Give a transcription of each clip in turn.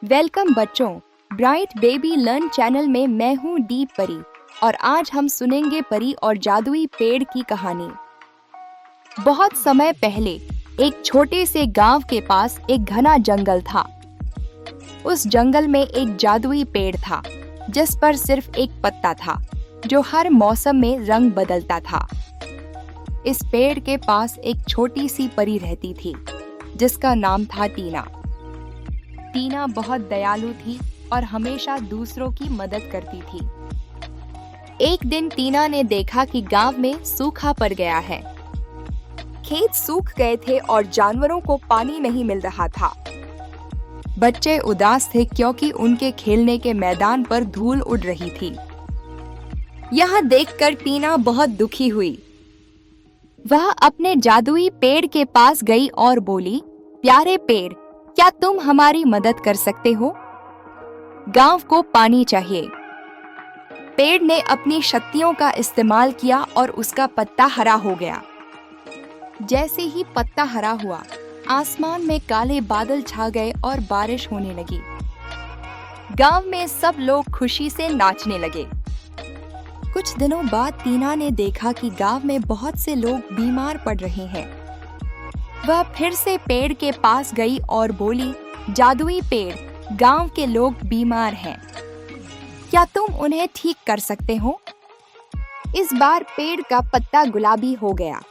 Welcome बच्चों, bright baby learn channel में मैं हूँ डी परी और आज हम सुनेंगे परी और जादुई पेड़ की कहानी। बहुत समय पहले एक छोटे से गांव के पास एक घना जंगल था। उस जंगल में एक जादुई पेड़ था जिस पर सिर्फ एक पत्ता था जो हर मौसम में रंग बदलता था। इस पेड़ के पास एक छोटी सी परी रहती थी जिसका नाम था टीना। टीना बहुत दयालु थी और हमेशा दूसरों की मदद करती थी। एक दिन टीना ने देखा कि गांव में सूखा पड़ गया है। खेत सूख गए थे और जानवरों को पानी नहीं मिल रहा था। बच्चे उदास थे क्योंकि उनके खेलने के मैदान पर धूल उड़ रही थी। यह देखकर टीना बहुत दुखी हुई। वह अपने जादुई पेड़ के पास गई और बोली, प्यारे पेड़, क्या तुम हमारी मदद कर सकते हो? गांव को पानी चाहिए। पेड़ ने अपनी शक्तियों का इस्तेमाल किया और उसका पत्ता हरा हो गया। जैसे ही पत्ता हरा हुआ, आसमान में काले बादल छा गए और बारिश होने लगी। गांव में सब लोग खुशी से नाचने लगे। कुछ दिनों बाद टीना ने देखा कि गांव में बहुत से लोग बीमार पड़ रहे हैं। वह फिर से पेड़ के पास गई और बोली, जादुई पेड़, गांव के लोग बीमार हैं। क्या तुम उन्हें ठीक कर सकते हो? इस बार पेड़ का पत्ता गुलाबी हो गया।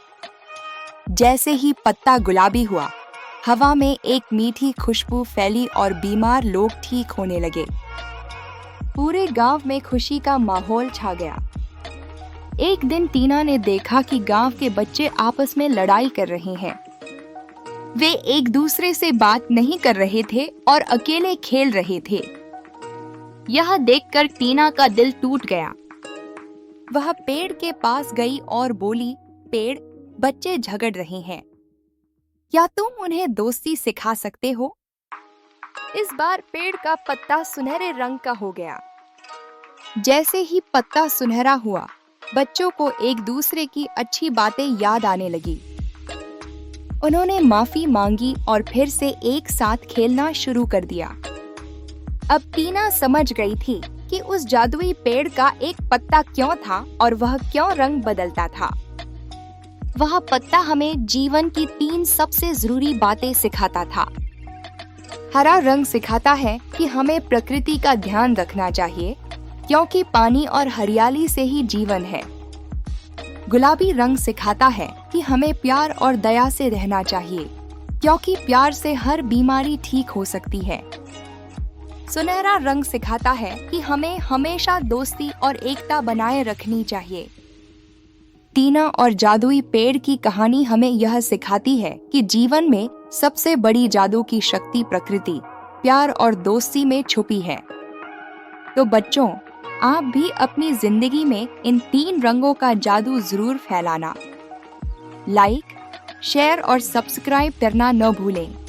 जैसे ही पत्ता गुलाबी हुआ, हवा में एक मीठी खुशबू फैली और बीमार लोग ठीक होने लगे। पूरे गांव में खुशी का माहौल छा गया। एक दिन टीना ने देखा कि गांव के बच्चे आपस में लड़ाई कर रहे हैं। वे एक दूसरे से बात नहीं कर रहे थे और अकेले खेल रहे थे। यह देखकर टीना का दिल टूट गया। वह पेड़ के पास गई और बोली, पेड़, बच्चे झगड़ रहे हैं। क्या तुम उन्हें दोस्ती सिखा सकते हो? इस बार पेड़ का पत्ता सुनहरे रंग का हो गया। जैसे ही पत्ता सुनहरा हुआ, बच्चों को एक दूसरे की अच्छी बातें याद आने लगी। उन्होंने माफी मांगी और फिर से एक साथ खेलना शुरू कर दिया। अब टीना समझ गई थी कि उस जादुई पेड़ का एक पत्ता क्यों था और वह क्यों रंग बदलता था। वह पत्ता हमें जीवन की 3 सबसे जरूरी बातें सिखाता था। हरा रंग सिखाता है कि हमें प्रकृति का ध्यान रखना चाहिए क्योंकि पानी और हरियाली से ही जीवन है। गुलाबी रंग सिखाता है कि हमें प्यार और दया से रहना चाहिए क्योंकि प्यार से हर बीमारी ठीक हो सकती है। सुनहरा रंग सिखाता है कि हमें हमेशा दोस्ती और एकता बनाए रखनी चाहिए। टीना और जादुई पेड़ की कहानी हमें यह सिखाती है कि जीवन में सबसे बड़ी जादू की शक्ति प्रकृति, प्यार और दोस्ती में छुपी है। तो बच्चों, आप भी अपनी जिंदगी में इन 3 रंगों का जादू जरूर फैलाना। लाइक, शेयर और सब्सक्राइब करना न भूलें।